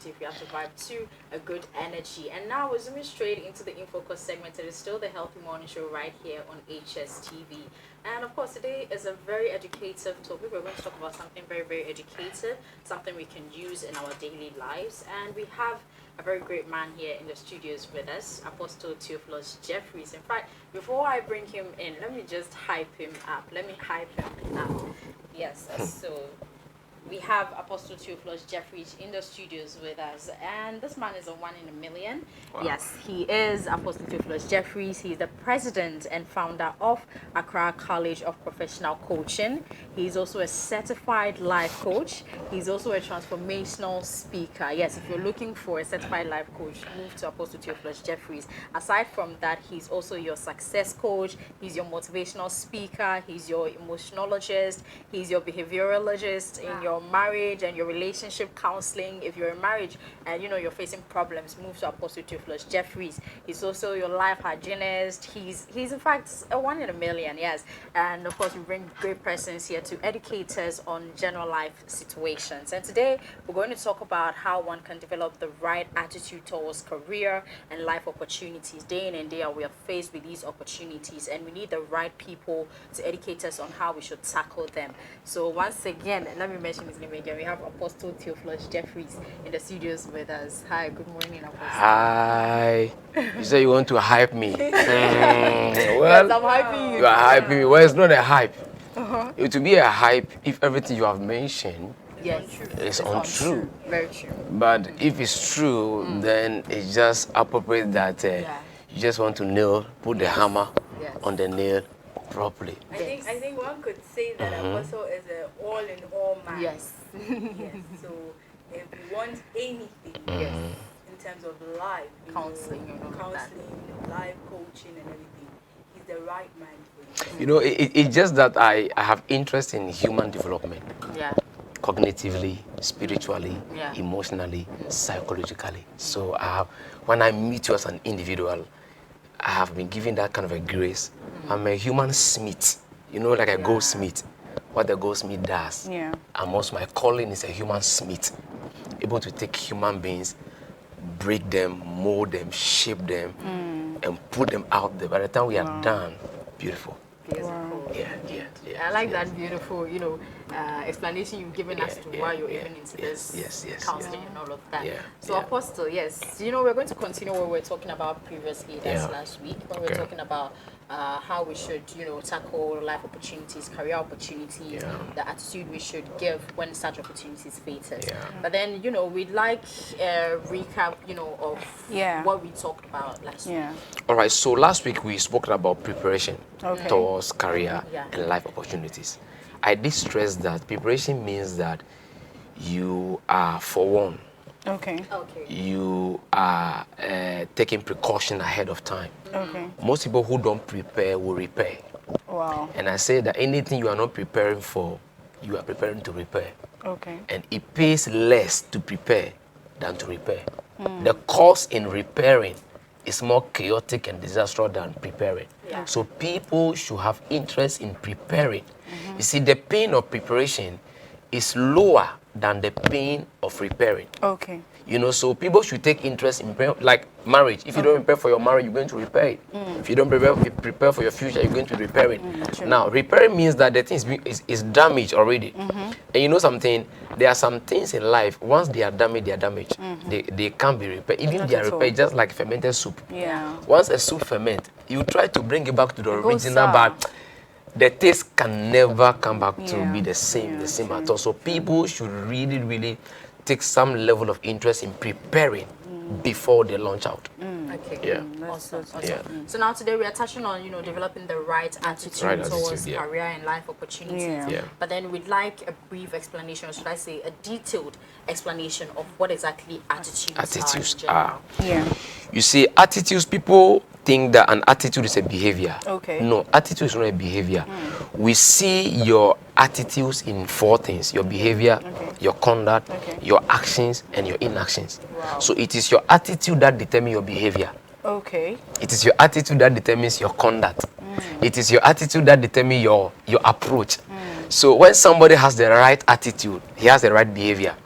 positive, you have to vibe to a good energy. And now we're zooming straight into the InfoCourse segment. It is still the Healthy Morning Show right here on HSTV. And of course, today is a very educative topic. We're going to talk about something very, very educative, something we can use in our daily lives. And we have a very great man here in the studios with us, Apostle Theophilus Jeffries. In fact, before I bring him in, let me just hype him up. Yes, so we have Apostle Theophilus Jeffries in the studios with us, and this man is a one in a million. Wow. Yes, he is Apostle Theophilus Jeffries. He's the president and founder of Accra College of Professional Coaching. He's also a certified life coach. He's also a transformational speaker. Yes, if you're looking for a certified life coach, move to Apostle Theophilus Jeffries. Aside from that, he's also your success coach. He's your motivational speaker. He's your emotionologist. He's your behavioralist in your marriage and your relationship counseling. If you're in marriage and you're facing problems, move to Apostle Theophilus Jeffries. He's also your life hygienist. He's in fact a one in a million, yes. And of course, we bring great persons here to educate us on general life situations. And today we're going to talk about how one can develop the right attitude towards career and life opportunities. Day in and day out, we are faced with these opportunities, and we need the right people to educate us on how we should tackle them. So once again, let me mention his name again. We have Apostle Theophilus Jeffries in the studios with us. Hi, good morning, Apostle. Hi. You say you want to hype me. Well, yes, I'm hyping you. You are hyping me. Well, it's not a hype. It will be a hype if everything you have mentioned is untrue. Very true. But if it's true, then it's just appropriate that you just want to put the hammer on the nail properly. I think one could say that Apostle is an all-in-all man. Yes. Yes. So if you want anything in terms of life, counseling, life coaching and everything, he's the right man for you. It's just that I have interest in human development. Yeah. Cognitively, spiritually, emotionally, psychologically. So when I meet you as an individual, I have been given that kind of a grace. I'm a human smith, like a goldsmith. What the goldsmith does. Yeah. And also my calling is a human smith, able to take human beings, break them, mold them, shape them, and put them out there. By the time we are done, beautiful. Beautiful. Yeah. I like that beautiful, explanation you've given us to why you're even into this counseling and all of that. So Apostle, we're going to continue what we were talking about previously, that's last week, when we were talking about how we should, tackle life opportunities, career opportunities, the attitude we should give when such opportunities face us. But then, we'd like a recap, of what we talked about last week. All right, so last week we spoke about preparation towards career and life opportunities. I did stress that preparation means that you are, for one, you are taking precaution ahead of time. Most people who don't prepare will repair. Wow. And I say that anything you are not preparing for, you are preparing to repair. And it pays less to prepare than to repair. The cost in repairing is more chaotic and disastrous than preparing. So people should have interest in preparing. You see, the pain of preparation is lower than the pain of repairing. So people should take interest in like marriage. If you don't prepare for your marriage, you're going to repair it. If you don't prepare for your future, you're going to repair it. Now, repairing means that the thing is damaged already. And you know something? There are some things in life, once they are damaged, they are damaged. They can't be repaired. Even if they are repaired, just like fermented soup. Once a soup ferments, you try to bring it back to the original, but the taste can never come back to be the same at all. So people should really take some level of interest in preparing before they launch out. Awesome. So now today we are touching on developing the right attitude towards career and life opportunities. But then we'd like a brief explanation, or should I say a detailed explanation of what exactly attitudes are. You see, attitudes, people think that an attitude is a behavior. No, attitude is not a behavior. We see your attitudes in four things: your behavior, your conduct, your actions, and your inactions. So it is your attitude that determines your behavior. It is your attitude that determines your conduct. It is your attitude that determines your approach. So when somebody has the right attitude, he has the right behavior.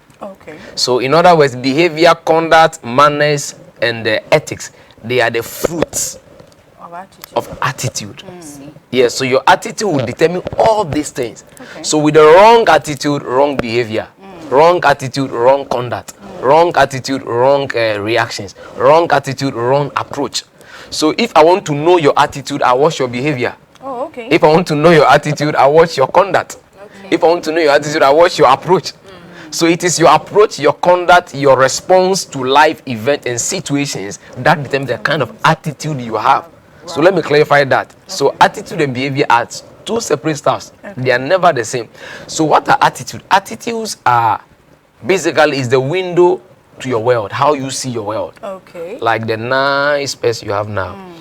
Okay. So in other words, behavior, conduct, manners, and ethics, they are the fruits of attitude. Yes, so your attitude will determine all these things. Okay. So with the wrong attitude, wrong behavior, wrong attitude, wrong conduct, wrong attitude, wrong reactions, wrong attitude, wrong approach. So if I want to know your attitude, I watch your behavior. Oh, okay. If I want to know your attitude, I watch your conduct. Okay. If I want to know your attitude, I watch your approach. So it is your approach, your conduct, your response to life events and situations that determine the kind of attitude you have. Wow. So let me clarify that. Okay. So attitude and behavior are two separate stuffs. Okay. They are never the same. So what are attitudes? Attitudes are basically is the window to your world, how you see your world. Okay. Like the nice space you have now.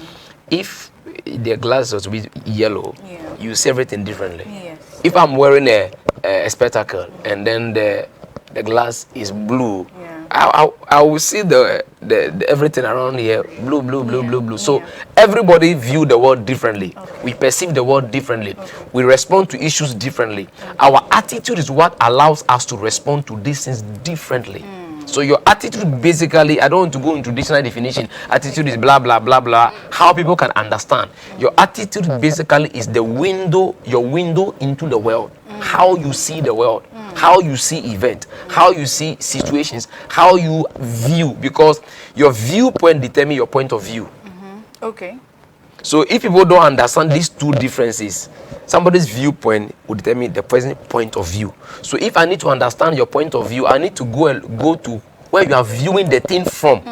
If the glass was with yellow, you see everything differently. Yes. If I'm wearing a spectacle and then the glass is blue, I will see the everything around here blue. So everybody view the world differently. Okay. We perceive the world differently. Okay. We respond to issues differently. Okay. Our attitude is what allows us to respond to these things differently. So your attitude basically, I don't want to go into dictionary definition. Attitude is blah blah blah blah. How people can understand. Your attitude basically is the window, your window into the world. How you see the world, how you see events, how you see situations, how you view, because your viewpoint determines your point of view. Okay. So if people don't understand these two differences, somebody's viewpoint will determine the person's point of view. So if I need to understand your point of view, I need to go to where you are viewing the thing from.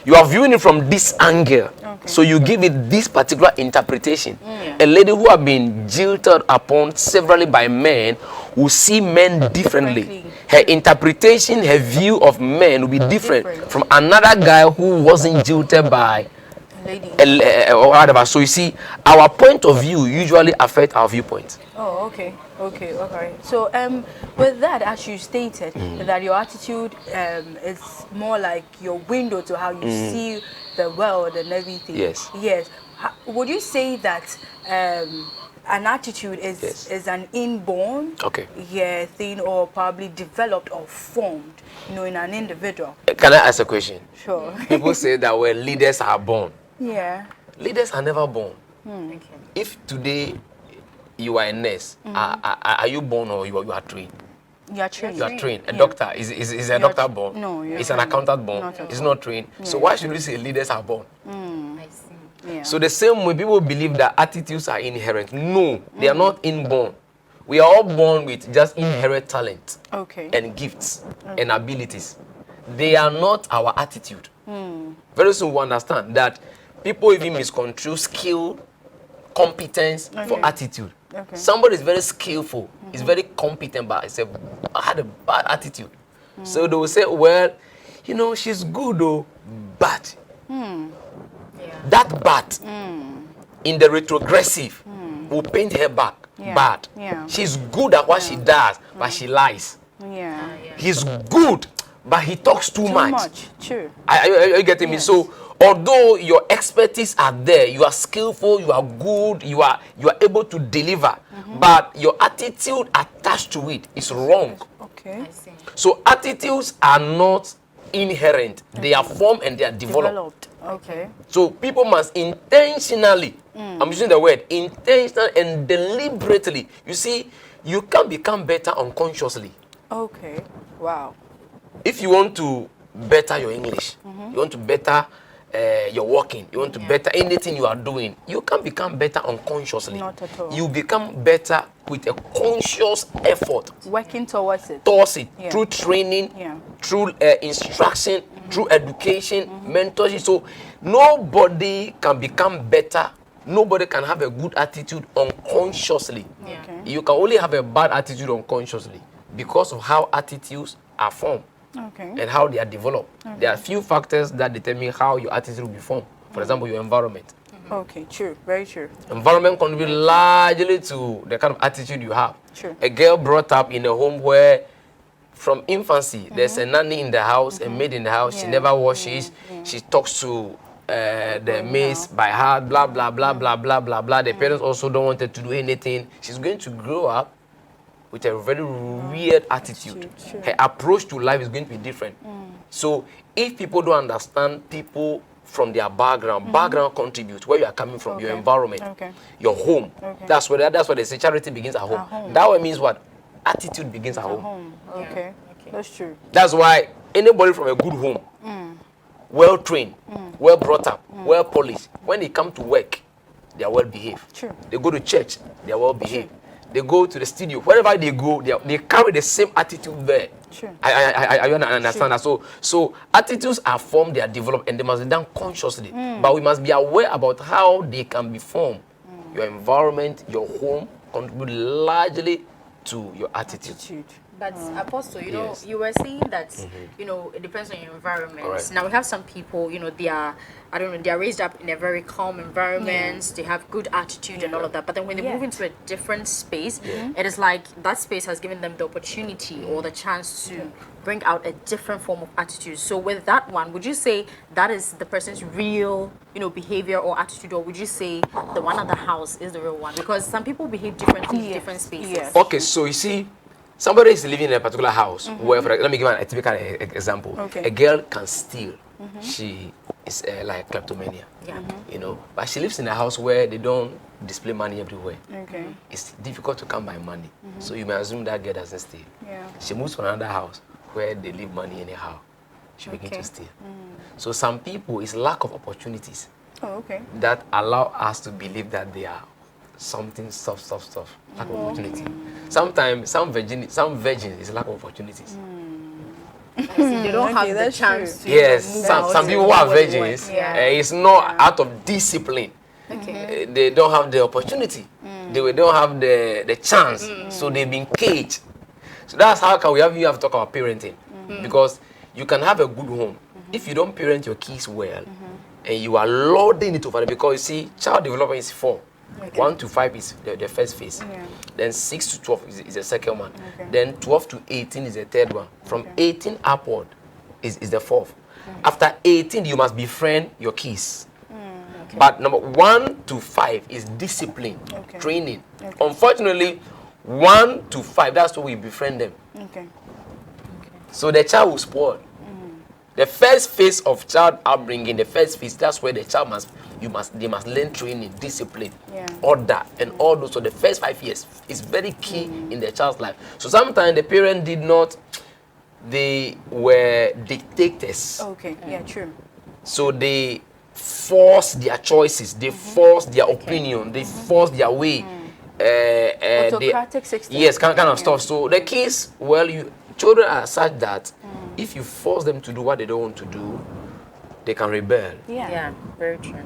You are viewing it from this angle. Okay. So you give it this particular interpretation. A lady who has been jilted upon severally by men will see men differently. Her interpretation, her view of men will be different from another guy who wasn't jilted by or whatever. So you see, our point of view usually affects our viewpoint. Oh, okay. So with that, as you stated, that your attitude is more like your window to how you see the world and everything. Yes. Would you say that an attitude is an inborn thing, or probably developed or formed, in an individual? Can I ask a question? Sure. People say that leaders are born. Yeah. Leaders are never born. If today you are a nurse, are you born or you are trained? You are trained. You are trained. A doctor is a doctor born? No, it's an accountant born. It's not trained. So why should we say leaders are born? I see. Yeah. So the same way people believe that attitudes are inherent. No, they are not inborn. We are all born with just inherent talent and gifts and abilities. They are not our attitude. Very soon we understand that people even misconstrue skill, competence for attitude. Somebody is very skillful, is very competent, but had a bad attitude. So they will say, well, she's good though, but that bad in the retrogressive will paint her back bad. She's good at what she does, but she lies. He's good, but he talks too much. True. Are you getting me? So although your expertise are there, you are skillful, you are good, you are able to deliver, but your attitude attached to it is wrong. Okay. So attitudes are not inherent; they are formed and they are developed. Okay. So people must intentionally, I'm using the word intentional and deliberately. You see, you can become better unconsciously. Okay. Wow. If you want to better your English, you want to better your walking, you want to better anything you are doing, you can become better unconsciously. Not at all. You become better with a conscious effort. Working towards it. Through training, through instruction, through education, mentorship. So nobody can become better. Nobody can have a good attitude unconsciously. You can only have a bad attitude unconsciously because of how attitudes are formed. And how they are developed. There are few factors that determine how your attitude will be formed. For example, your environment. Okay, true, very true. Environment contributes largely to the kind of attitude you have. True. A girl brought up in a home where, from infancy, there's a nanny in the house, a maid in the house. She never washes. She talks to the maids by heart. Blah blah blah blah blah blah blah. The parents also don't want her to do anything. She's going to grow up with a very weird attitude. Her approach to life is going to be different. So if people don't understand people from their background, background contributes, where you are coming from, your environment, your home. That's where they say charity begins at home. That way means what? Attitude begins at home. Okay. That's true. That's why anybody from a good home, well trained, well brought up, well polished, when they come to work, they are well behaved. True. They go to church, they are well behaved. They go to the studio, wherever they go, they carry the same attitude there. Sure. I understand that. So attitudes are formed, they are developed, and they must be done consciously. But we must be aware about how they can be formed. Your environment, your home contribute largely to your attitude. But Apostle, you know, you were saying that you know, it depends on your environment. Right. Now we have some people, you know, they are, I don't know, they are raised up in a very calm environment. They have good attitude and all of that. But then when they move into a different space, it is like that space has given them the opportunity or the chance to bring out a different form of attitude. So with that one, would you say that is the person's real, you know, behavior or attitude, or would you say the one at the house is the real one? Because some people behave differently in different spaces. Okay, so you see, somebody is living in a particular house where, let me give a typical example. A girl can steal. She is like kleptomania. You know, but she lives in a house where they don't display money everywhere. It's difficult to come by money. So you may assume that girl doesn't steal. She moves to another house where they leave money anyhow. She begins to steal. So some people, it's lack of opportunities that allow us to believe that they are something stuff, lack of opportunity. Sometimes some virgins is lack of opportunities. They don't have the chance to yes, some people who are virgins, it's not out of discipline. They don't have the opportunity. They don't have the chance. So they've been caged. So that's how can you have to talk about parenting. Because you can have a good home. If you don't parent your kids well, and you are loading it over them, because you see, child development is 4. 1 to 5 is the first phase. Then 6 to 12 is the second one. Then 12 to 18 is the third one. From 18 upward is the fourth. After 18, you must befriend your kids. But number 1 to 5 is discipline, training. Unfortunately, 1 to 5, that's why we befriend them. So the child will spoil. The first phase of child upbringing, the first phase, that's where the child they must learn training, discipline, order, and all those. So the first 5 years is very key in the child's life. So sometimes the parent they were dictators. True. So they force their choices, they force their opinion, they force their way. Autocratic system. Yes, kind of stuff. So the kids, children are such that if you force them to do what they don't want to do, they can rebel. Very true.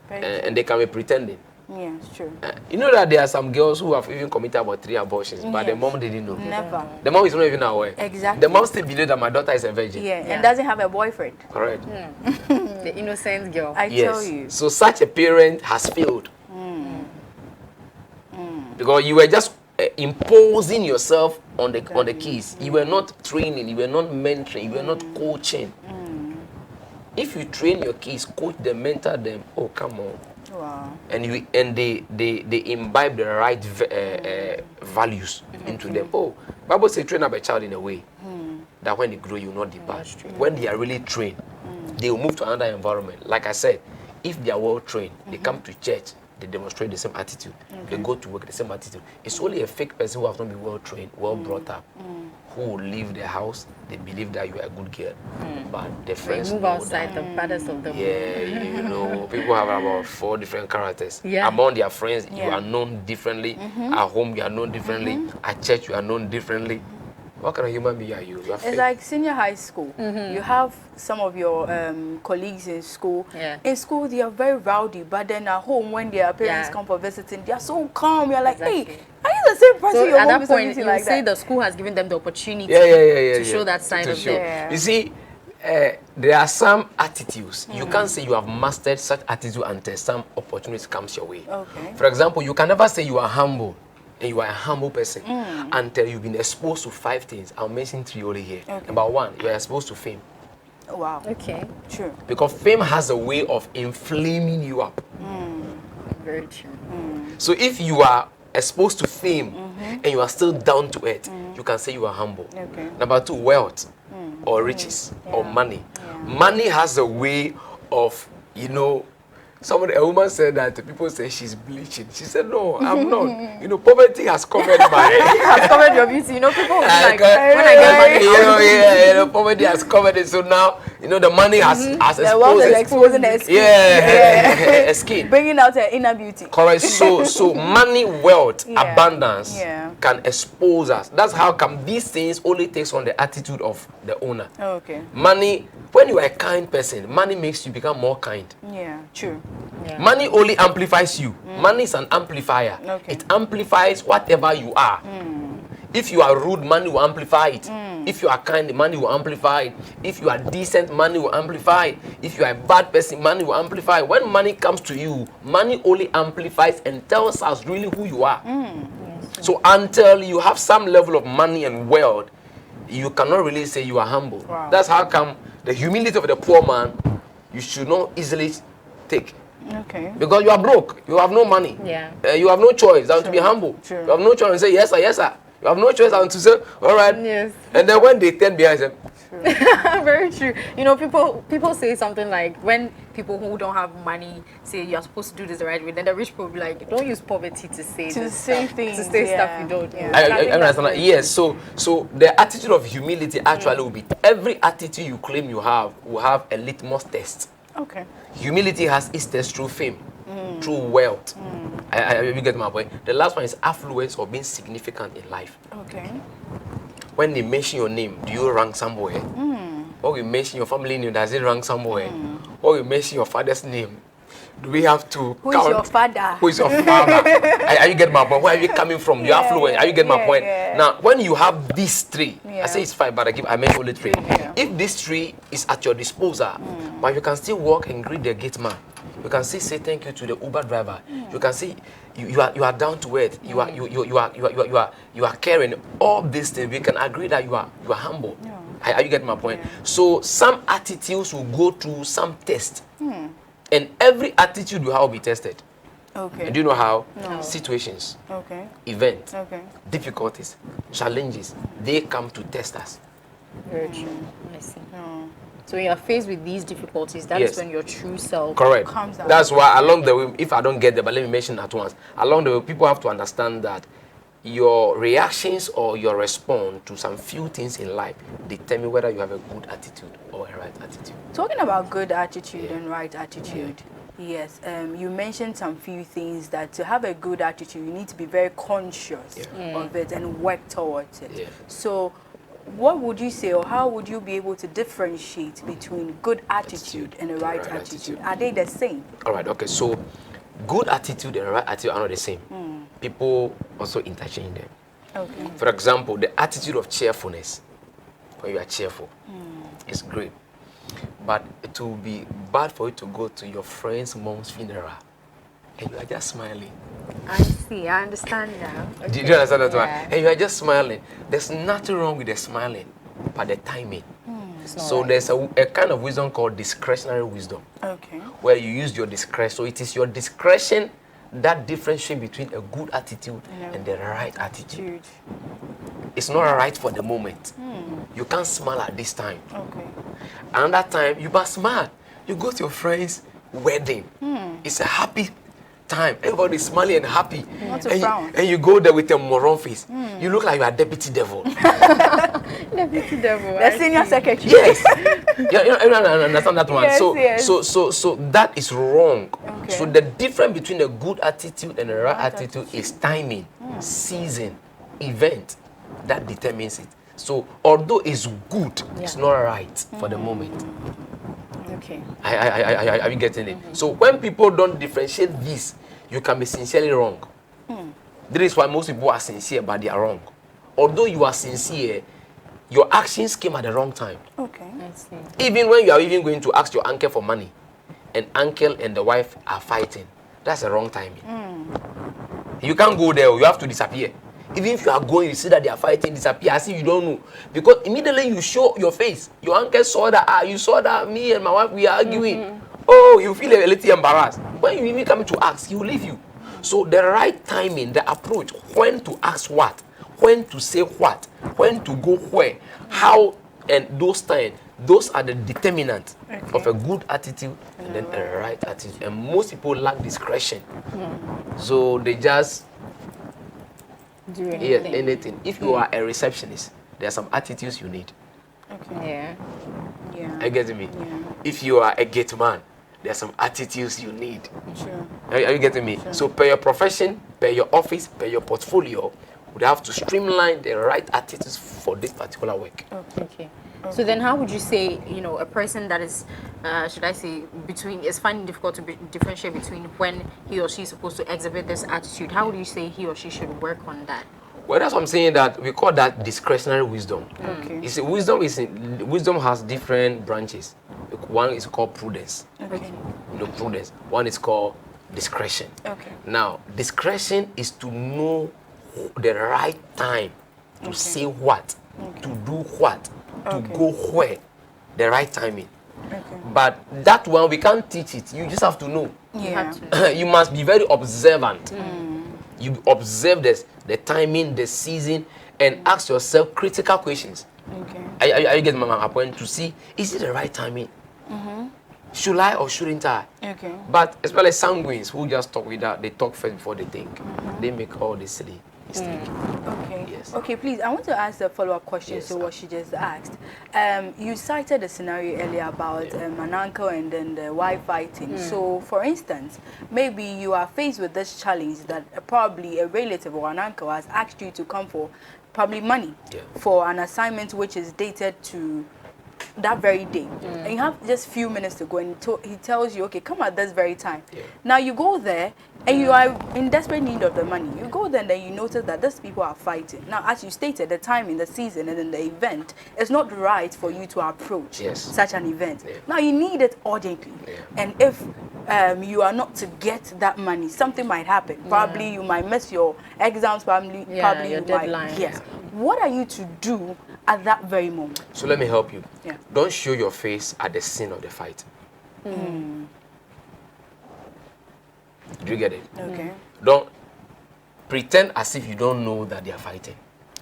And they can be pretending. It's true. You know that there are some girls who have even committed about 3 abortions, but the mom didn't know. Never. The mom is not even aware. Exactly. The mom still believes that my daughter is a virgin. And doesn't have a boyfriend. Correct. The innocent girl. I tell you. So such a parent has failed. Because you were just imposing yourself on the kids. You were not training, you were not mentoring, you were not coaching. If you train your kids, coach them, mentor them, oh come on. Wow. And they imbibe the right values into them. Oh, Bible says train up a child in a way that when they grow you will not depart. When they are really trained, they will move to another environment. Like I said, if they are well trained, they come to church, they demonstrate the same attitude. They go to work the same attitude. It's only a fake person who has not been well trained, well brought up, who will leave the house. They believe that you are a good girl, but the friends move outside the baddest of them. You know, people have about 4 different characters. Among their friends, you are known differently. At home, you are known differently. At church, you are known differently. What kind of human being are you? It's like senior high school. You have some of your colleagues in school. In school, they are very rowdy, but then at home, when their parents come for visiting, they are so calm. You're like, hey, are you the same person? So your at home that is point, you like say that? the school has given them the opportunity to show that side of them. You see, there are some attitudes. You can't say you have mastered such attitude until some opportunity comes your way. For example, you can never say you are humble. And you are a humble person until you've been exposed to 5 things. I'll mention 3 only here. Number 1, you are exposed to fame. Wow. Okay. True. Because fame has a way of inflaming you up. Very true. So if you are exposed to fame and you are still down to earth, you can say you are humble. Okay. Number 2, wealth or riches or money. Money has a way of, you know, a woman said that people say she's bleaching. She said, no, I'm not. You know, poverty has covered my... has covered your beauty. You know, people will be like, when I get money, you know, poverty has covered it. So now, you know, the money has the wealth is exposing the skin. Skin. Bringing out her inner beauty. Correct. So money, wealth, abundance can expose us. That's how come these things only takes on the attitude of the owner. Okay. Money, when you are a kind person, money makes you become more kind. Yeah, true. Yeah. Money only amplifies you. Money is an amplifier. Okay. It amplifies whatever you are. If you are rude, money will amplify it. If you are kind, money will amplify it. If you are decent, money will amplify it. If you are a bad person, money will amplify it. When money comes to you, money only amplifies and tells us really who you are. So until you have some level of money and wealth, you cannot really say you are humble. Wow. That's how come the humility of the poor man, you should not easily take. Okay. Because you are broke, you have no money. Yeah. You have no choice than to be humble. True. You have no choice to say yes sir, yes sir. You have no choice than to say all right. Yes. And then when they turn behind them, Very true. You know, people say something like, when people who don't have money say you're supposed to do this the right way, then the rich people will be like, don't use poverty to say things, to say stuff you don't. Yeah. I understand that. Yes, so the attitude of humility actually will be every attitude you claim you have will have a litmus test. Okay. Humility has its test through fame, through wealth. You get my point. The last one is affluence or being significant in life. Okay. When they mention your name, do you rank somewhere? Or you mention your family name, does it rank somewhere? Or you mention your father's name, do we have to Who count? is your father? Who is your father? Are you getting my point? Where are you coming from? You're affluent. Are you getting my point? Yeah. Now, when you have these three, Yeah. I say it's 5, but I meant only 3. Yeah. If this 3 is at your disposal, but you can still walk and greet the gate man. You can still say thank you to the Uber driver. You can see you are down to earth. You are caring. All these things, we can agree that you are humble. Yeah. Are you getting my point? Yeah. So some attitudes will go through some test, and every attitude you have will be tested. Okay. And do you know how? No. Situations, Okay. events, Okay. difficulties, challenges, they come to test us. Very true. I see. So when you're faced with these difficulties, that's Yes. when your true self Correct. comes out. That's why along the way, if I don't get there, but let me mention at once, along the way, people have to understand that your reactions or your response to some few things in life determine whether you have a good attitude or a right attitude. Talking about good attitude and right attitude, yes, you mentioned some few things that to have a good attitude, you need to be very conscious of it and work towards it. Yeah. So what would you say, or how would you be able to differentiate between good attitude and a right attitude? Are they the same? All right, okay, so good attitude and right attitude are not the same. People also interchange them. Okay. For example, the attitude of cheerfulness, when you are cheerful, is great. But it will be bad for you to go to your friend's mom's funeral and you are just smiling. I see. I understand now. Okay. Do you understand that one? Yeah. And you are just smiling. There's nothing wrong with the smiling, but the timing. So there's a kind of wisdom called discretionary wisdom. Okay. Where you use your discretion. So it is your discretion that differentiates between a good attitude and the right attitude. It's not right for the moment. You can't smile at this time. Okay. Another time, you must smile. You go to your friend's wedding. It's a happy time. Everybody's smiling and happy. Not to frown. And you go there with a moron face. You look like you are deputy devil. Deputy devil. The senior secretary. Yes. You understand that one. Yes, So, yes. so that is wrong. Okay. So the difference between a good attitude and a right attitude is timing, season, event. That determines it. So although it's good, it's not right for the moment. Okay. Are you getting it? So when people don't differentiate this, you can be sincerely wrong. That is why most people are sincere, but they are wrong. Although you are sincere, your actions came at the wrong time. Okay. I see. Even when you are even going to ask your uncle for money, and uncle and the wife are fighting, that's the wrong timing. You can't go there, you have to disappear. Even if you are going, you see that they are fighting, disappear, as if you don't know. Because immediately you show your face. Your uncle saw that, you saw that me and my wife, we are arguing. Oh, you feel a little embarrassed. When you even come to ask, he will leave you. So the right timing, the approach, when to ask what, when to say what, when to go where, how, and those times, those are the determinants of a good attitude and then a right attitude. And most people lack discretion. So they just do anything. anything. If you are a receptionist, there are some attitudes you need. Yeah. I get me? If you are a gate man, there are some attitudes you need. Sure. Are you getting me? So per your profession, per your office, per your portfolio, would have to streamline the right attitudes for this particular work. Okay. So then how would you say, you know, a person that is, should I say, is finding difficult to differentiate between when he or she is supposed to exhibit this attitude, how would you say he or she should work on that? Well, that's what I'm saying, that we call that discretionary wisdom. Okay. You see, wisdom has different branches. One is called prudence. Okay. Prudence. One is called discretion. Okay. Now, discretion is to know the right time to say what, to do what, to go where, the right timing. Okay. But that one, we can't teach it. You just have to know. Yeah. You must be very observant. You observe this, the timing, the season, and ask yourself critical questions. Okay. Are you getting my point? To see, is it the right timing? Should I or shouldn't I? Okay. But especially sanguines who just talk without, they talk first before they think. They make all this silly mistake. Okay. Yes. Okay, please, I want to ask a follow-up question to what she just asked. You cited a scenario earlier about an uncle and then the wife fighting. So, for instance, maybe you are faced with this challenge that probably a relative or an uncle has asked you to come for probably money for an assignment which is dated to that very day, and you have just few minutes to go, and he tells you, okay, come at this very time. Now you go there and you are in desperate need of the money. You go there and then you notice that these people are fighting. Now, as you stated, the time in the season and in the event is not right for you to approach such an event. Now you need it urgently, and if you are not to get that money, something might happen. Probably you might miss your exams, probably your you deadline. might. Yes. What are you to do at that very moment? So let me help you. Yeah. Don't show your face at the scene of the fight. Do you get it? Okay. Don't pretend as if you don't know that they are fighting.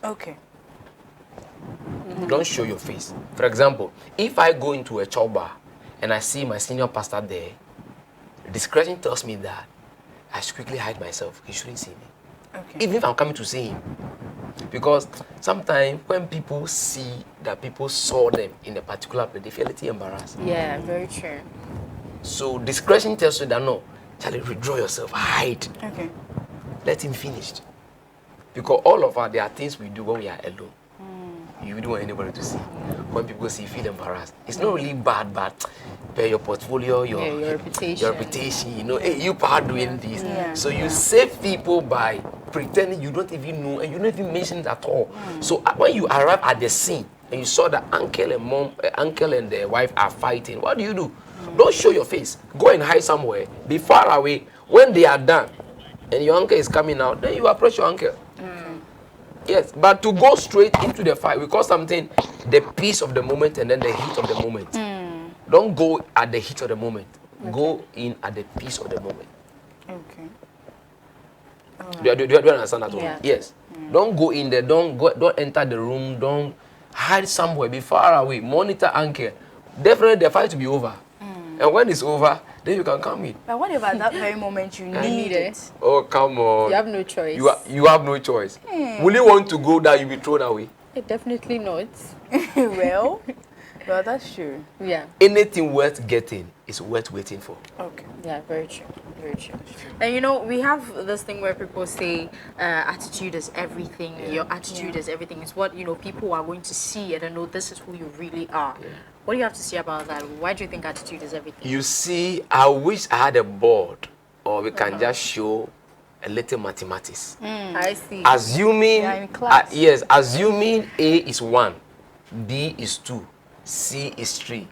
Okay. Don't show your face. For example, if I go into a church bar and I see my senior pastor there, discretion tells me that I should quickly hide myself. He shouldn't see me. Okay. Even if I'm coming to see him. Because sometimes when people see that people saw them in a particular place, they feel a little embarrassed. Yeah, very true. So discretion tells you that no, Charlie, withdraw yourself, hide. Okay. Let him finish. Because all of us, there are things we do when we are alone. You don't want anybody to see. When people see, you feel embarrassed. It's not really bad, but your portfolio, your reputation, you know, hey, you are doing this. So you save people by pretending you don't even know and you don't even mention it at all. So when you arrive at the scene and you saw that uncle and the wife are fighting, what do? Don't show your face. Go and hide somewhere. Be far away. When they are done and your uncle is coming out, then you approach your uncle. Yes, but to go straight into the fight, we call something the peace of the moment and then the heat of the moment. Don't go at the heat of the moment. Go in at the peace of the moment. Okay. Do you understand that? Yeah. Yes. Don't go in there. Don't enter the room. Don't hide somewhere. Be far away. Monitor uncle. Definitely the fight will be over. And when it's over, then you can come in. But what if at that very moment you need it? Oh, come on. You have no choice. You have no choice. Will you want to go that you'll be thrown away? Definitely not. well, that's true. Yeah. Anything worth getting is worth waiting for. Okay. Yeah, very true. Very true. And you know, we have this thing where people say attitude is everything. Your attitude is everything. It's what, you know, people are going to see and know this is who you really are. What do you have to say about that? Why do you think attitude is everything? You see, I wish I had a board or we can just show a little mathematics. I see. Assuming, in class. yes, assuming A is 1, B is 2, C is 3,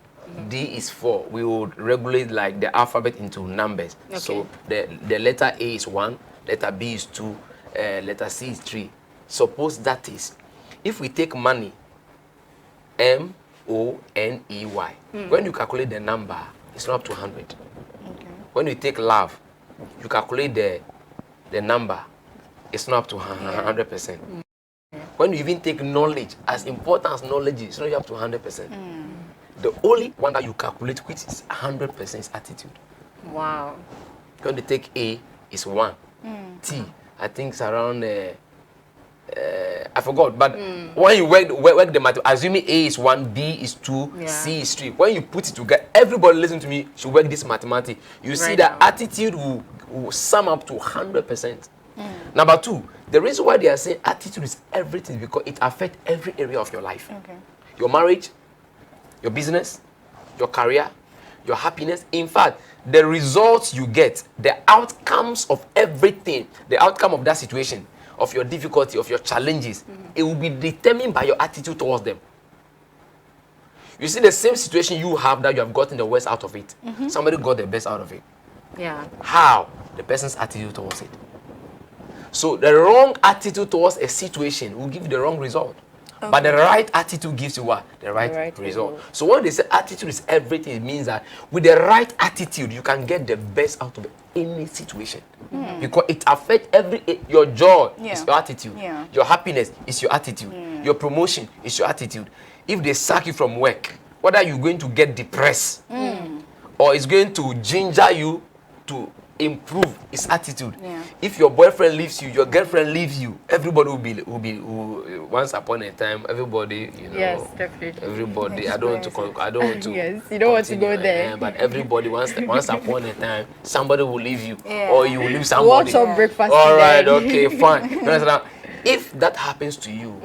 D is 4, we would regulate like the alphabet into numbers. Okay. So the letter A is 1, letter B is 2, letter C is 3. Suppose that is, if we take money, M-O-N-E-Y, when you calculate the number, it's not up to 100. Okay. When you take love, you calculate the the number is not up to 100%. When you even take knowledge, as important as knowledge is, it's not up to 100%. The only one that you calculate which is 100% is attitude. Wow. When you take A, is 1. T, I think it's around, I forgot, but when you work the math, assuming A is 1, B is 2, C is 3. When you put it together, everybody listen to me, should work this mathematics. You see that attitude will sum up to 100%. Number 2, the reason why they are saying attitude is everything is because it affects every area of your life. Your marriage, your business, your career, your happiness. In fact, the results you get, the outcomes of everything, the outcome of that situation, of your difficulty, of your challenges, it will be determined by your attitude towards them. You see the same situation you have that you have gotten the worst out of it. Somebody got the best out of it. How? The person's attitude towards it. So the wrong attitude towards a situation will give you the wrong result. But the right attitude gives you what? The right result. So when they say attitude is everything, it means that with the right attitude, you can get the best out of any situation. Because it affects your joy is your attitude. Your happiness is your attitude. Your promotion is your attitude. If they sack you from work, whether you're going to get depressed or it's going to ginger you to improve its attitude. If your boyfriend leaves you, your girlfriend leaves you, everybody will be once upon a time, everybody, you know. Yes, definitely. Everybody, I don't want to yes, you don't want to go there. But everybody once upon a time, somebody will leave you or you will leave somebody. What's up breakfast? All right, okay, fine. If that happens to you,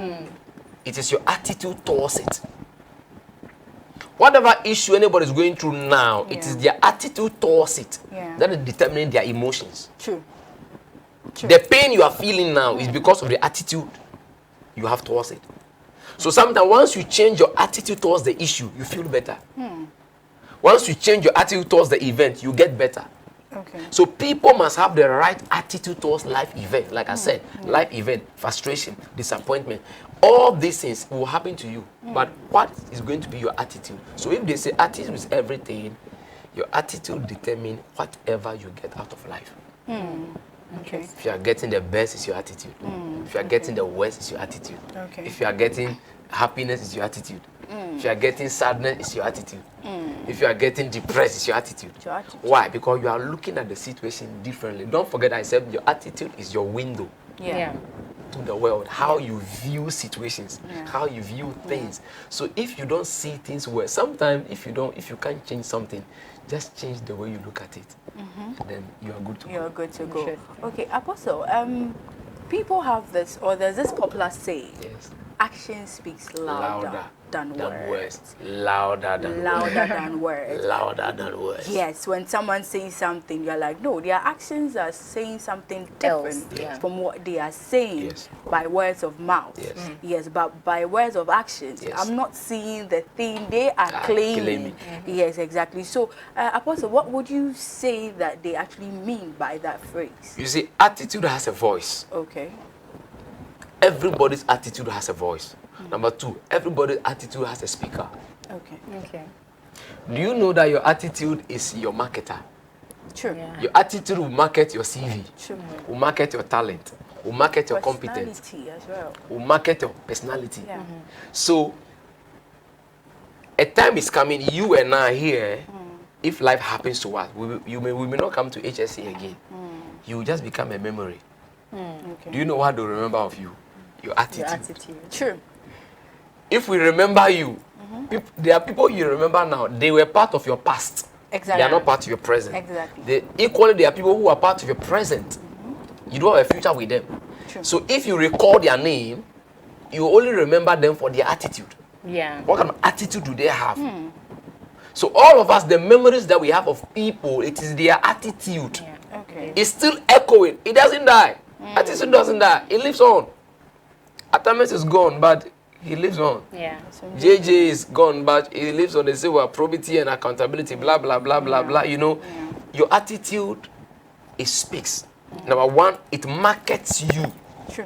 it is your attitude towards it. Whatever issue anybody is going through now, it is their attitude towards it that is determining their emotions. True. The pain you are feeling now is because of the attitude you have towards it. So sometimes once you change your attitude towards the issue, you feel better. Once you change your attitude towards the event, you get better. So people must have the right attitude towards life event. Like I said, life event, frustration, disappointment, all these things will happen to you. But what is going to be your attitude? So if they say attitude is everything, your attitude determines whatever you get out of life. If you are getting the best, it's your attitude. If you are getting the worst, it's your attitude. If you are getting happiness, it's your attitude. If you are getting sadness, it's your attitude. If you are getting depressed, it's your attitude. Why? Because you are looking at the situation differently. Don't forget I said your attitude is your window to the world, how you view situations, how you view things. So if you don't see things well, sometimes if you can't change something, just change the way you look at it. Then you are good to go. You're good to go. Okay, Apostle, people have this, or there's this popular saying, action speaks louder than words. Louder than words. Louder than words. Yes, when someone says something, you're like, no, their actions are saying something different from what they are saying by words of mouth. Yes, but by words of actions, I'm not seeing the thing they are claiming. Yes, exactly. So, Apostle, what would you say that they actually mean by that phrase? You see, attitude has a voice. Everybody's attitude has a voice. Number 2, everybody's attitude has a speaker. Do you know that your attitude is your marketer? True. Your attitude will market your CV. Will market your talent. Will market your competence. As well. Will market your personality. So, a time is coming, you and I here, if life happens to us, we may not come to HSC again. You will just become a memory. Do you know what they'll remember of you? Your attitude. True. If we remember you, there are people you remember now, they were part of your past. Exactly. They are not part of your present. Exactly. Equally, there are people who are part of your present. You don't have a future with them. True. So if you recall their name, you only remember them for their attitude. What kind of attitude do they have? So all of us, the memories that we have of people, it is their attitude. It's still echoing. It doesn't die. Attitude doesn't die. It lives on. Atamis is gone, but he lives on. JJ is gone, but he lives on. They say, well, probity and accountability, blah, blah, blah, blah, blah. You know, your attitude, it speaks. Number 1, it markets you. True.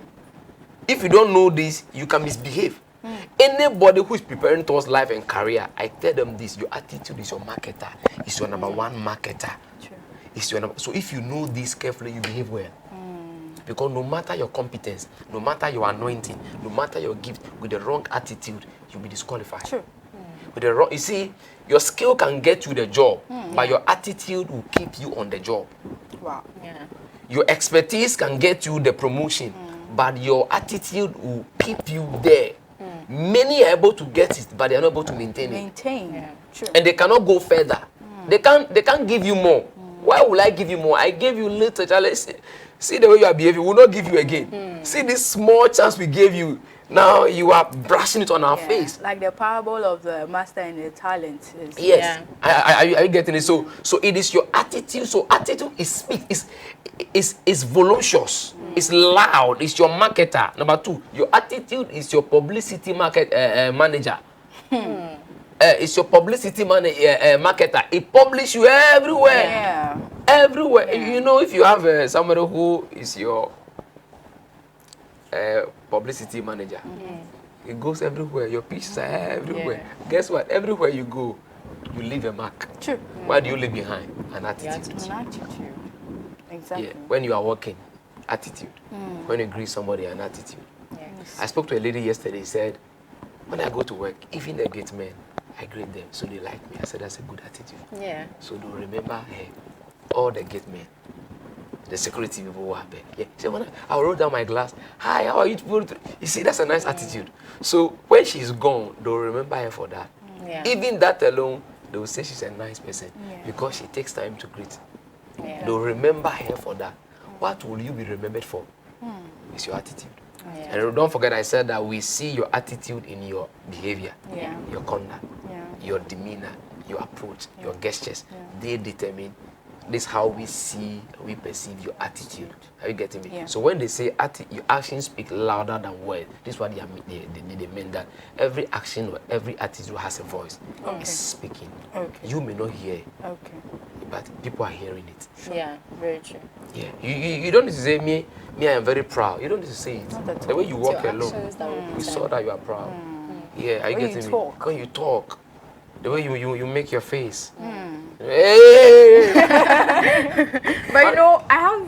If you don't know this, you can misbehave. Anybody who is preparing towards life and career, I tell them this, your attitude is your marketer. It's your number 1 marketer. True. It's your number. So if you know this carefully, you behave well. Because no matter your competence, no matter your anointing, no matter your gift, with the wrong attitude, you'll be disqualified. Sure. With the wrong, you see, your skill can get you the job, but your attitude will keep you on the job. Wow. Yeah. Your expertise can get you the promotion, but your attitude will keep you there. Many are able to get it, but they are not able to maintain it. Yeah. Sure. And they cannot go further. They can't give you more. Why will I give you more? I gave you little challenge. See the way you are behaving, we will not give you again. See this small chance we gave you. Now you are brushing it on our face. Like the parable of the master and the talent. Yes. Are you getting it? So it is your attitude. So attitude is voluptuous. It's loud. It's your marketer. Number 2, your attitude is your publicity manager. It's your publicity marketer. It publishes you everywhere. Yeah. Everywhere. You know, if you have somebody who is your publicity manager, it goes everywhere. Your pictures are everywhere. Guess what? Everywhere you go, you leave a mark. True. Why do you leave behind? An attitude. An attitude. Exactly. Yeah. When you are working, attitude. When you greet somebody, an attitude. Yes. I spoke to a lady yesterday. Said, when I go to work, even the gate men, I greet them, so they like me. I said, that's a good attitude. Yeah. So they'll remember her, all the gate men, the security people who are there. Yeah. So when I roll down my glass, hi, how are you? You see, that's a nice attitude. So when she's gone, they'll remember her for that. Yeah. Even that alone, they will say she's a nice person because she takes time to greet. Yeah. They'll remember her for that. What will you be remembered for? It's your attitude. Yeah. And don't forget, I said that we see your attitude in your behavior, your conduct, your demeanor, your approach, your gestures. They determine this is how we see, we perceive your attitude. Are you getting me? Yeah. So when they say your actions speak louder than words, this is what they mean, that every action or every attitude has a voice. It's speaking. Okay. You may not hear, Okay. but people are hearing it. Yeah, very true. Yeah, you don't need to say me I am very proud. You don't need to say it. Not at The way you walk Your alone, actions that we saw that you are proud. Yeah, are you When you getting me? talk. When you talk, the way you make your face. Hey! But you know, I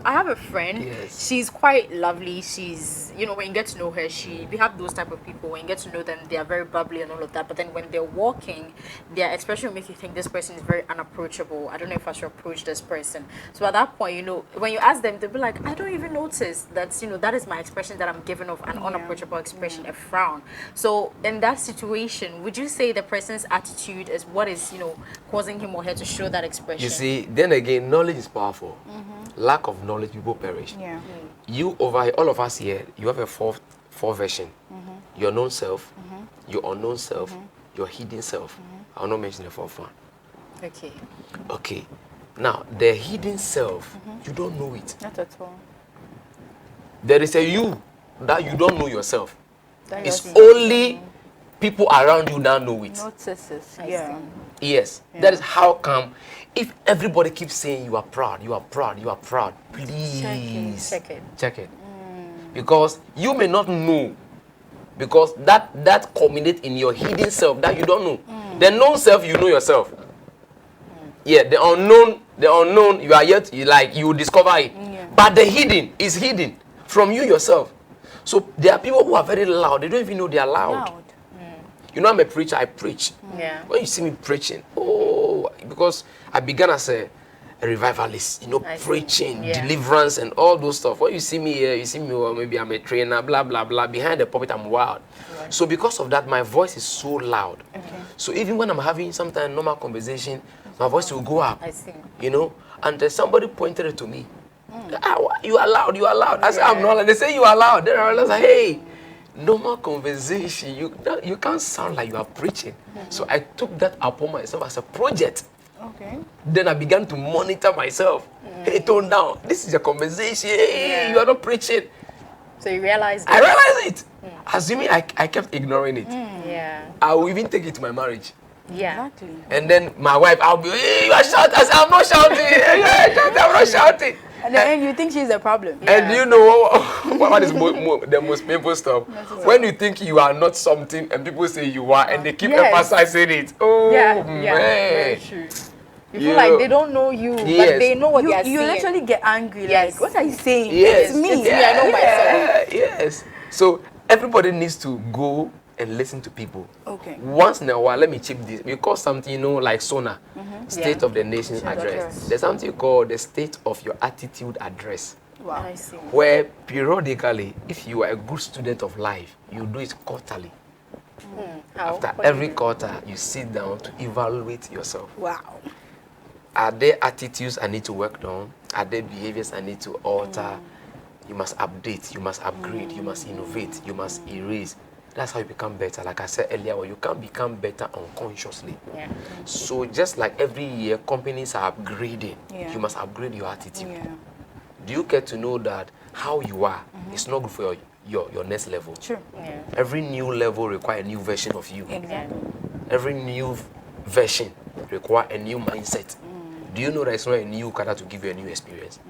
have a friend. Yes. She's quite lovely. She's, you know, when you get to know her, we have those type of people. When you get to know them, they are very bubbly and all of that. But then when they're walking, their expression will make you think this person is very unapproachable. I don't know if I should approach this person. So at that point, you know, when you ask them, they'll be like, I don't even notice that, you know, that is my expression that I'm giving off, an unapproachable expression, a frown. So in that situation, would you say the person's attitude is what is, you know, causing him or her to show that expression? You see, then again, knowledge is powerful. Lack of knowledge, people perish. Yeah. You over here, all of us here, you have a four version. Your known self, your unknown self, your hidden self. I'll not mention the fourth one. Okay. Okay. Now, the hidden self, you don't know it. Not at all. There is a you that you don't know yourself. That It's doesn't- only people around you that know it. Notices. I Yeah. see. Yes. That is how come if everybody keeps saying you are proud, you are proud, you are proud, please Check it. check it. Because you may not know. Because that culminates in your hidden self that you don't know. The known self, you know yourself. Yeah, the unknown, you are yet, you will discover it. But the hidden is hidden from you yourself. So there are people who are very loud. They don't even know they are loud. You know, I'm a preacher. I preach. Yeah. When you see me preaching, because I began as a revivalist, you know, I see. preaching, Yeah. deliverance, and all those stuff. When you see me here, you see me, or maybe I'm a trainer, blah, blah, blah. Behind the pulpit, I'm wild. Right. So because of that, my voice is so loud. Okay. So even when I'm having sometimes normal conversation, my voice will go up. I see. You know, and somebody pointed it to me. You are loud, you are loud. I said, I'm not loud. They say you are loud. Then I realized, hey, normal conversation, you can't sound like you are preaching. So I took that upon myself as a project. Okay. Then I began to monitor myself. Hey, tone down. This is a conversation. Hey, you are not preaching. So you realize I realized it. Assuming I kept ignoring it. Yeah. I will even take it to my marriage. Yeah. Exactly. And then my wife, I'll be, hey, you are shouting. I said, I'm not shouting. Hey, I'm not shouting. And then you think she's the problem. And you know what is the most painful stuff? When you think you are not something and people say you are and they keep Yes. emphasizing it. Oh, Yeah. man. Yeah. Very true. You feel like they don't know you, but they know what they are saying. You literally get angry. Yes. Like, what are you saying? Yes. It's me. It's me. I know myself. Yes. So everybody needs to go and listen to people. Okay. Once in a while, let me chip this. Because something, you know, like SONA, State of the Nation address. There's something called the State of Your Attitude address. Wow. I see. Where periodically, if you are a good student of life, you do it quarterly. How? After What do every you do? quarter, you sit down to evaluate yourself. Wow. Are there attitudes I need to work on? Are there behaviors I need to alter? You must update, you must upgrade, you must innovate, you must erase. That's how you become better. Like I said earlier, well, you can't become better unconsciously. Yeah. So just like every year, companies are upgrading. Yeah. You must upgrade your attitude. Yeah. Do you get to know that how you are is not good for your next level? True. Yeah. Every new level requires a new version of you. Exactly. Every new version requires a new mindset. Do you know that it's not a new car that will give you a new experience?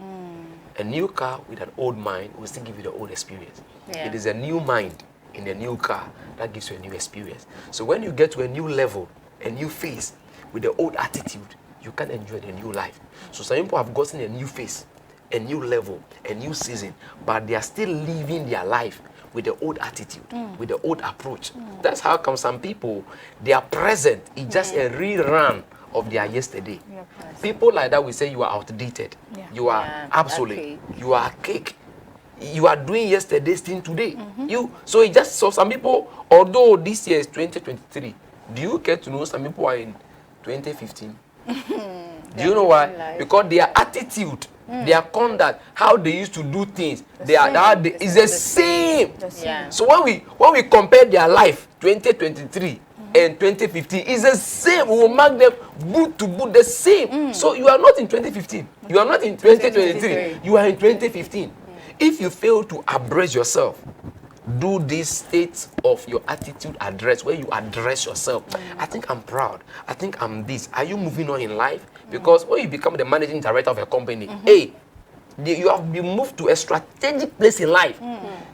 A new car with an old mind will still give you the old experience. Yeah. It is a new mind in a new car that gives you a new experience. So when you get to a new level, a new phase with the old attitude, you can enjoy the new life. So some people have gotten a new phase, a new level, a new season, but they are still living their life with the old attitude, with the old approach. That's how come some people, their present is just a rerun of their yesterday. Yeah. People like that, we say you are outdated. Yeah. You are obsolete. You are cake. You are doing yesterday's thing today. So it just, so some people, although this year is 2023, do you get to know some people are in 2015? Do you know why? Because their attitude, their conduct, how they used to do things, is the same. Yeah. So when we compare their life, 2023 and 2015, is the same. We will mark them boot to boot the same. So you are not in 2015. You are not in 2023. You are in 2015. If you fail to address yourself, do this state of your attitude address where you address yourself. I think I'm proud. I think I'm this. Are you moving on in life? Because when you become the managing director of a company, hey, you have been moved to a strategic place in life.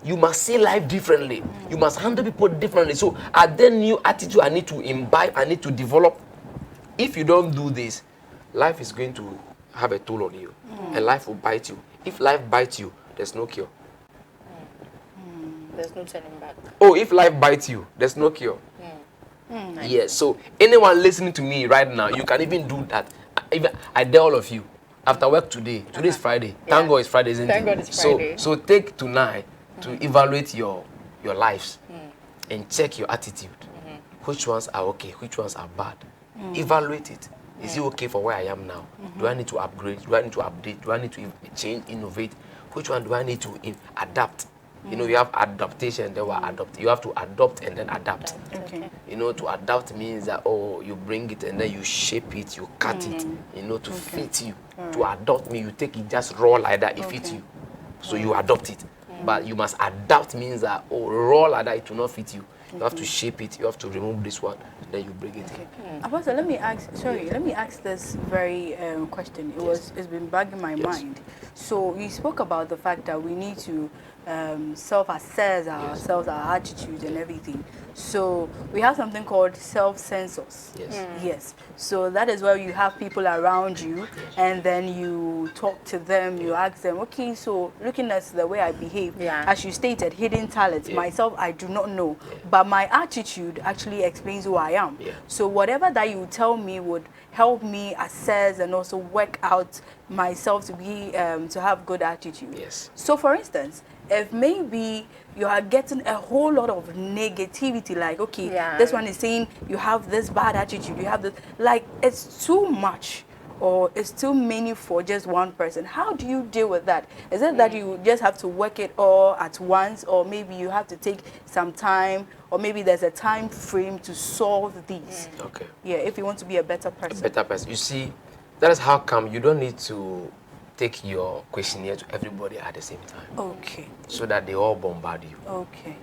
You must see life differently. You must handle people differently. So are there new attitude I need to imbibe, I need to develop? If you don't do this, life is going to have a toll on you. And life will bite you. If life bites you, there's no cure. There's no turning back. Oh, if life bites you, there's no cure. Yes, so anyone listening to me right now, you can even do that. Even I dare all of you. After work today is Friday. Thank God it's Friday, isn't it? Thank God it's Friday. So take tonight to evaluate your lives and check your attitude. Which ones are okay? Which ones are bad? Evaluate it. Is it okay for where I am now? Do I need to upgrade? Do I need to update? Do I need to change, innovate? Which one do I need to adapt? You know, you have adaptation, then we adopt. You have to adopt and then adapt. Okay. You know, to adapt means that, oh, you bring it and then you shape it, you cut it, you know, to fit you. To adopt me, you take it just raw like that, it fits you. So you adopt it. But you must adapt means that, oh, raw like that, it will not fit you. You have to shape it, you have to remove this one, and then you bring it in. Apostle, let me ask this very question. It's been bugging my mind. So you spoke about the fact that we need to self-assess ourselves, our attitudes and everything. So we have something called self-censors. Yes. So that is where you have people around you and then you talk to them, you ask them, okay, so looking at the way I behave, as you stated, hidden talents, myself, I do not know. But my attitude actually explains who I am. So whatever that you tell me would help me assess and also work out myself to be to have good attitude. So for instance, if maybe you are getting a whole lot of negativity, like, okay, this one is saying you have this bad attitude, you have this, like, it's too much or it's too many for just one person. How do you deal with that? Is it that you just have to work it all at once, or maybe you have to take some time, or maybe there's a time frame to solve these? Okay. Yeah, if you want to be a better person. A better person. You see, that is how come you don't need to take your questionnaire to everybody at the same time. Okay. So that they all bombard you. Okay.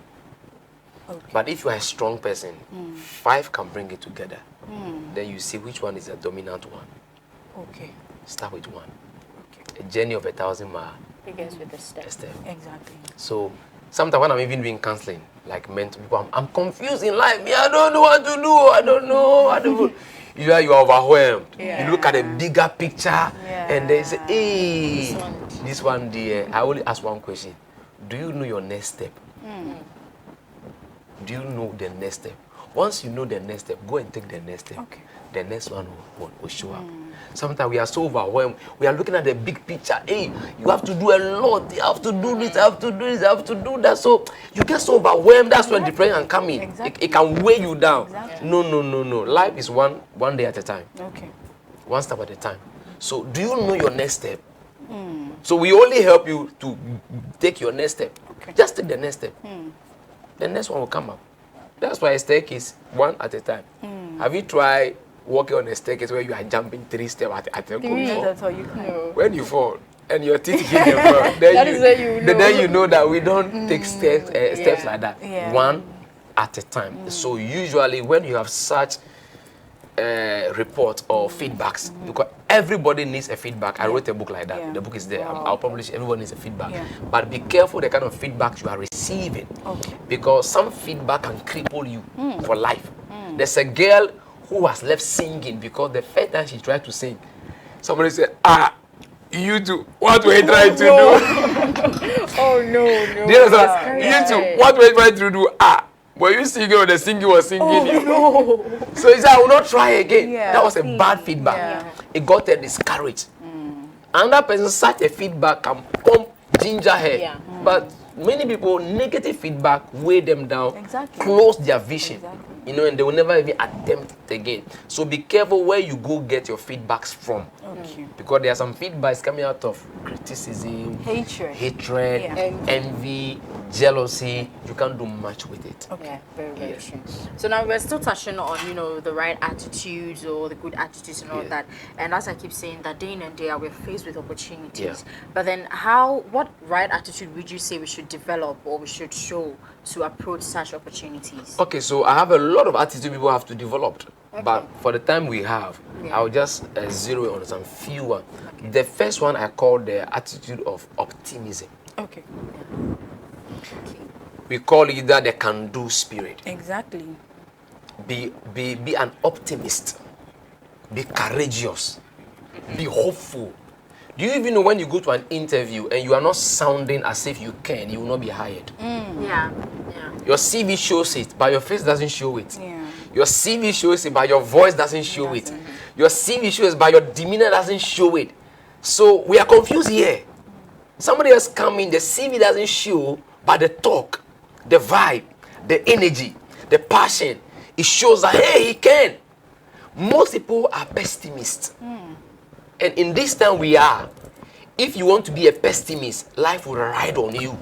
But if you are a strong person, 5 can bring it together. Then you see which one is the dominant one. Okay. Start with one. Okay. A journey of 1,000 miles. Begins with a step. Exactly. So sometimes when I'm even doing counseling, like mentor people, I'm confused in life. Me, I don't know what to do. I don't know. You are overwhelmed. You look at a bigger picture and they say, hey, this one dear. I only ask one question. Do you know your next step? Do you know the next step? Once you know the next step, go and take the next step. Okay. The next one will show up. Sometimes we are so overwhelmed. We are looking at the big picture. Hey, you have to do a lot. You have to do this, I have to do this, I have to do that. So you get so overwhelmed. That's when depression can come in. It can weigh you down. No. Life is one day at a time. Okay. One step at a time. So do you know your next step? So we only help you to take your next step. Okay. Just take the next step. The next one will come up. That's why a staircase one at a time. Have you tried walking on a staircase where you are jumping 3 steps at a go? That's how you know. When you fall and your teeth hit the floor, then you know that we don't take steps like that. One at a time. So usually when you have such reports or feedbacks, because everybody needs a feedback. I wrote a book like that. The book is there. I'll publish it. Everyone needs a feedback. But be careful the kind of feedback you are receiving. Because some feedback can cripple you for life. There's a girl who was left singing because the first time she tried to sing, somebody said, you two, what were you trying to do? Oh, no. You two, what were you trying to do? Were you singing or the singing was singing? Oh, no. So he said, I will not try again. That was a bad feedback. It got her discouraged. Another person, such a feedback can pump ginger hair. But many people, negative feedback weigh them down, close their vision. You know, and they will never even attempt it again. So be careful where you go get your feedbacks from. Because there are some feedbacks coming out of criticism, hatred, envy, jealousy. You can't do much with it. Okay, very true. So now we're still touching on, you know, the right attitudes or the good attitudes and all that. And as I keep saying, that day in and day out, we're faced with opportunities. But then what right attitude would you say we should develop or we should show to approach such opportunities? Okay, so I have a lot of attitude people have to develop. But for the time we have, I'll just zero on some few. The first one I call the attitude of optimism. We call it that the can-do spirit. Exactly. Be an optimist. Be courageous. Be hopeful. Do you even know when you go to an interview and you are not sounding as if you can, you will not be hired? Your CV shows it, but your face doesn't show it. Your CV shows it, but your voice doesn't show it. Your CV shows it, but your demeanor doesn't show it. So we are confused here. Somebody else come in, the CV doesn't show, but the talk, the vibe, the energy, the passion, it shows that, hey, he can. Most people are pessimists. And in this time we are, if you want to be a pessimist, life will ride on you.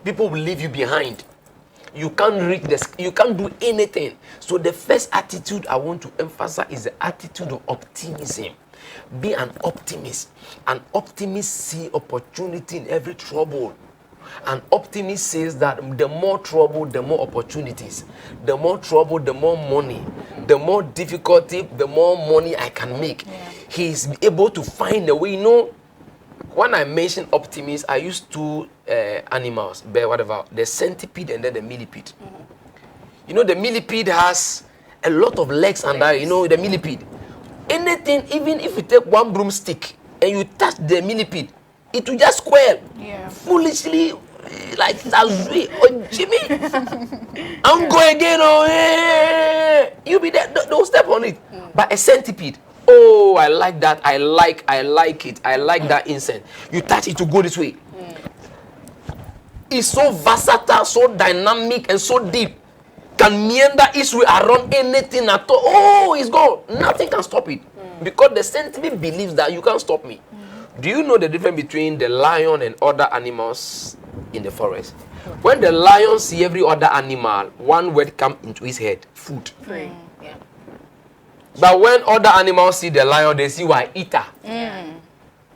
People will leave you behind. You can't reach this, you can't do anything. So the first attitude I want to emphasize is the attitude of optimism. Be an optimist. An optimist sees opportunity in every trouble. An optimist says that the more trouble, the more opportunities. The more trouble, the more money. The more difficulty, the more money I can make. He's able to find a way. You know, when I mention optimist, I use two animals, bear, whatever, the centipede and then the millipede. You know, the millipede has a lot of legs under, you know, the millipede. Anything, even if you take one broomstick and you touch the millipede, it will just squirrel. Foolishly, like Zazui or Jimmy. I'm going again. Oh, hey. You be there. Don't step on it. But a centipede. Oh, I like that. I like it. I like that incense. You touch it to go this way. It's so versatile, so dynamic, and so deep. Can meander its way around anything at all. Oh, it's gone. Nothing can stop it. Because the centipede believes that you can't stop me. Do you know the difference between the lion and other animals in the forest? When the lion sees every other animal, one word comes into his head: food. But when other animals see the lion, they see why eater.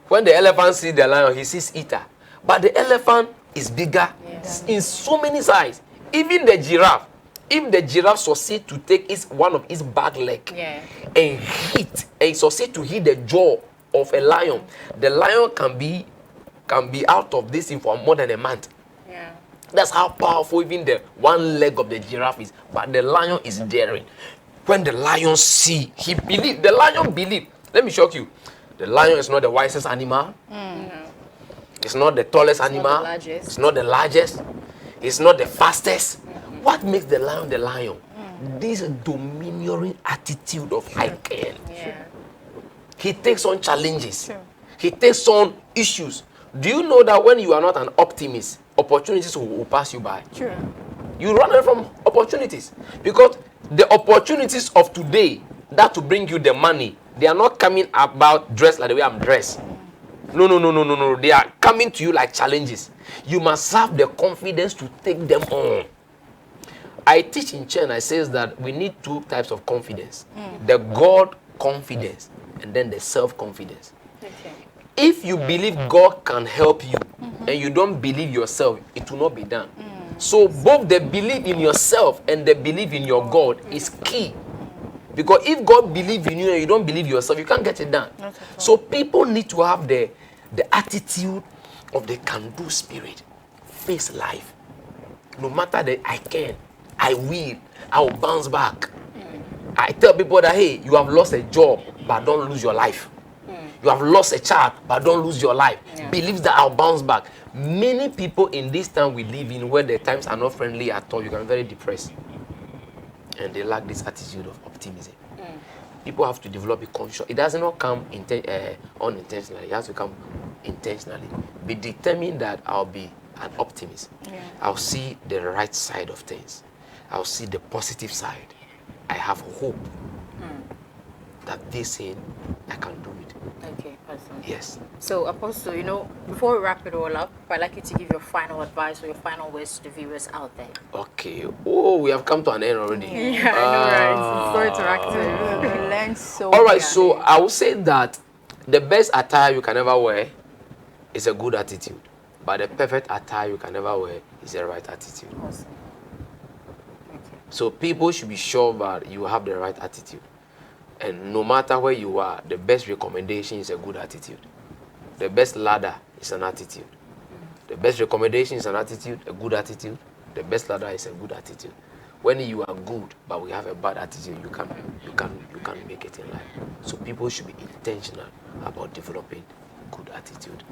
When the elephant sees the lion, he sees eater. But the elephant is bigger in so many sizes. Even the giraffe, if the giraffe succeeds to take one of its back leg and succeed to hit the jaw of a lion, the lion can be out of this thing for more than a month. That's how powerful even the one leg of the giraffe is. But the lion is daring. When the lion see, he believe. The lion believe. Let me shock you. The lion is not the wisest animal. It's not the tallest animal. It's not the largest. It's not the fastest. What makes the lion the lion? This domineering attitude of I can. He takes on challenges. He takes on issues. Do you know that when you are not an optimist, opportunities will pass you by? You run away from opportunities because the opportunities of today that to bring you the money, they are not coming about dressed like the way I'm dressed. No. They are coming to you like challenges. You must have the confidence to take them on. I teach in Chen, I says that we need two types of confidence. The God confidence and then the self-confidence. If you believe God can help you and you don't believe yourself, it will not be done. So both the belief in yourself and the belief in your God is key. Because if God believes in you and you don't believe yourself, you can't get it done. So people need to have the attitude of the can-do spirit. Face life. No matter the I can, I will bounce back. I tell people that, hey, you have lost a job, but don't lose your life. You have lost a child, but don't lose your life. Believe that I'll bounce back. Many people in this time we live in, where the times are not friendly at all, you can be very depressed. And they lack this attitude of optimism. People have to develop a conscious. It does not come unintentionally. It has to come intentionally. Be determined that I'll be an optimist. I'll see the right side of things. I'll see the positive side. I have hope that this thing, I can do it. Okay, awesome. Yes. So, Apostle, you know, before we wrap it all up, I'd like you to give your final advice or your final words to the viewers out there. Okay. Oh, we have come to an end already. Yeah, I know, right? It's so interactive. We learned so All right, much. so I will say that the best attire you can ever wear is a good attitude. But the perfect attire you can ever wear is the right attitude. Awesome. Okay. So people should be sure that you have the right attitude. And no matter where you are, the best recommendation is a good attitude. The best ladder is an attitude. The best recommendation is an attitude, a good attitude. The best ladder is a good attitude. When you are good, but we have a bad attitude, you can make it in life. So people should be intentional about developing good attitude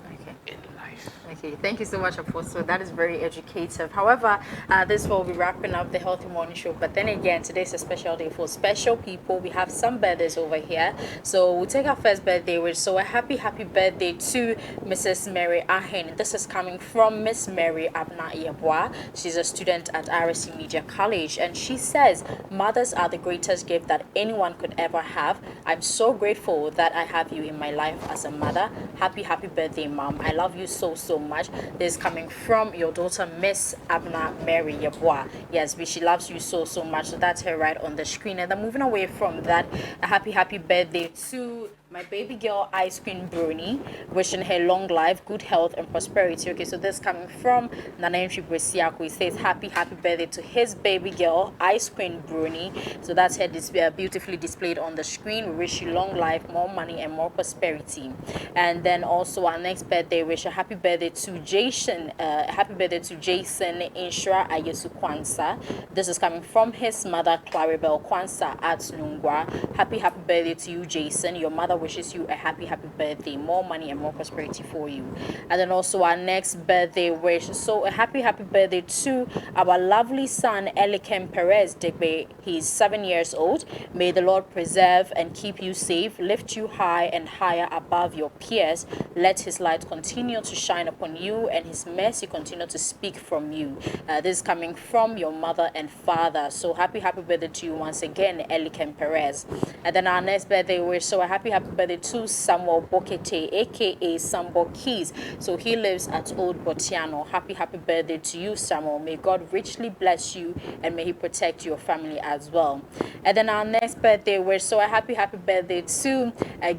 in life. Okay, thank you so much, Apostle. That is very educative. However, this will be wrapping up the Healthy Morning Show. But then again, today's a special day for special people. We have some birthdays over here. So we'll take our first birthday wish. So a happy birthday to Mrs. Mary Ahen. This is coming from Miss Mary Abna Yeboah. She's a student at RSC Media College. And she says, mothers are the greatest gift that anyone could ever have. I'm so grateful that I have you in my life as a mother. Happy birthday, Mom. I love you so much. This is coming from your daughter, Miss Abna Mary Yeboah. Yes, she loves you so much. So that's her right on the screen. And then moving away from that, a happy birthday to my baby girl, Ice Queen Bruni, wishing her long life, good health, and prosperity. Okay, so this coming from Nanenshi Bresiaku. He says happy birthday to his baby girl, Ice Queen Bruni. So that's her beautifully displayed on the screen. We wish you long life, more money, and more prosperity. And then also our next birthday wish, a happy birthday to Jason. Happy birthday to Jason Inshra Ayesu Kwansa. This is coming from his mother, Claribel Kwansa at Nungwa. Happy birthday to you, Jason. Your mother wishes you a happy birthday, more money and more prosperity for you. And then also our next birthday wish, so a happy birthday to our lovely son Elikem Perez Degbe. He's 7 years old. May the Lord preserve and keep you safe, lift you high and higher above your peers. Let his light continue to shine upon you and his mercy continue to speak from you. This is coming from your mother and father. So happy birthday to you once again, Elikem Perez. And then our next birthday wish, so a happy birthday to Samuel Bokete, aka Sambo Keys. So he lives at Old Botiano. Happy birthday to you, Samuel. May God richly bless you and may he protect your family as well. And then our next birthday wish, so a happy birthday to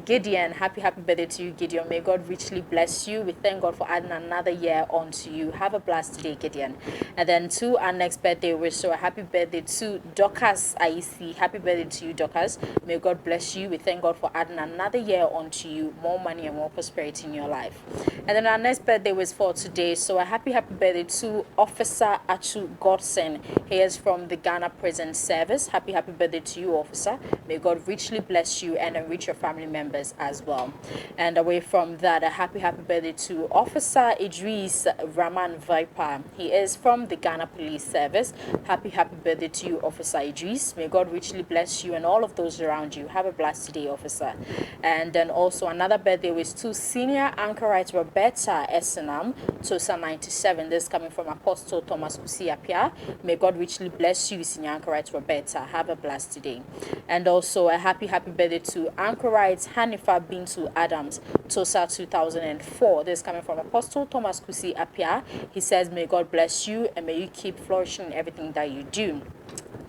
Gideon. Happy birthday to you, Gideon. May God richly bless you. We thank God for adding another year onto you. Have a blessed day, Gideon. And then to our next birthday wish, so a happy birthday to Dorcas Aisi. Happy birthday to you, Dorcas. May God bless you. We thank God for adding another another year onto you, more money and more prosperity in your life. And then our next birthday was for today, so a happy birthday to Officer Atu Godson. He is from the Ghana Prison Service. Happy birthday to you, officer. May God richly bless you and enrich your family members as well. And away from that, a happy birthday to Officer Idris Rahman Viper. He is from the Ghana Police Service. Happy birthday to you, Officer Idris. May God richly bless you and all of those around you. Have a blessed day, officer. And then also another birthday was to senior anchorite Roberta Esenam, Tosa 97. This coming from Apostle Thomas Kusiapia. May God richly bless you, senior anchorite Roberta. Have a blessed day. And also a happy birthday to anchorite Hanifa Bintu Adams, Tosa 2004. This coming from Apostle Thomas Kusiapia. He says, may God bless you and may you keep flourishing in everything that you do.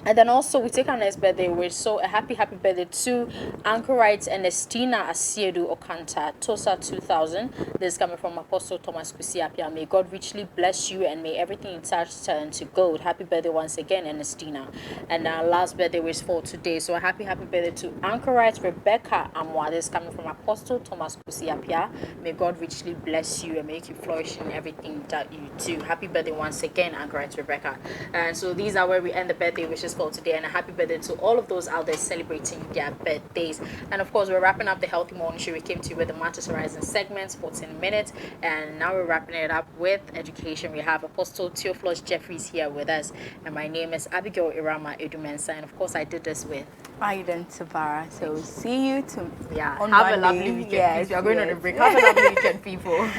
And then also we take our next birthday wish. So a happy birthday to anchorite Ernestina Asiedu Okanta, Tosa 2000. This is coming from Apostle Thomas Kusiapia. May God richly bless you and may everything you touch turn to gold. Happy birthday once again, Ernestina. And our last birthday wish for today. So a happy birthday to anchorite Rebecca Amwa. This is coming from Apostle Thomas Kusiapia. May God richly bless you and make you flourish in everything that you do. Happy birthday once again, anchorite Rebecca. And so these are where we end the birthday wishes for today, and a happy birthday to all of those out there celebrating their birthdays. And of course, we're wrapping up the Healthy Morning Show. We came to you with the Matters Horizon segments, 14 minutes, and now we're wrapping it up with education. We have Apostle Theophilus Jeffries here with us, and my name is Abigail Irama Edumensa, and of course, I did this with Aiden Tavara. So see you on have Monday. A lovely weekend. Yes, we are going on a break. Have a lovely weekend, people.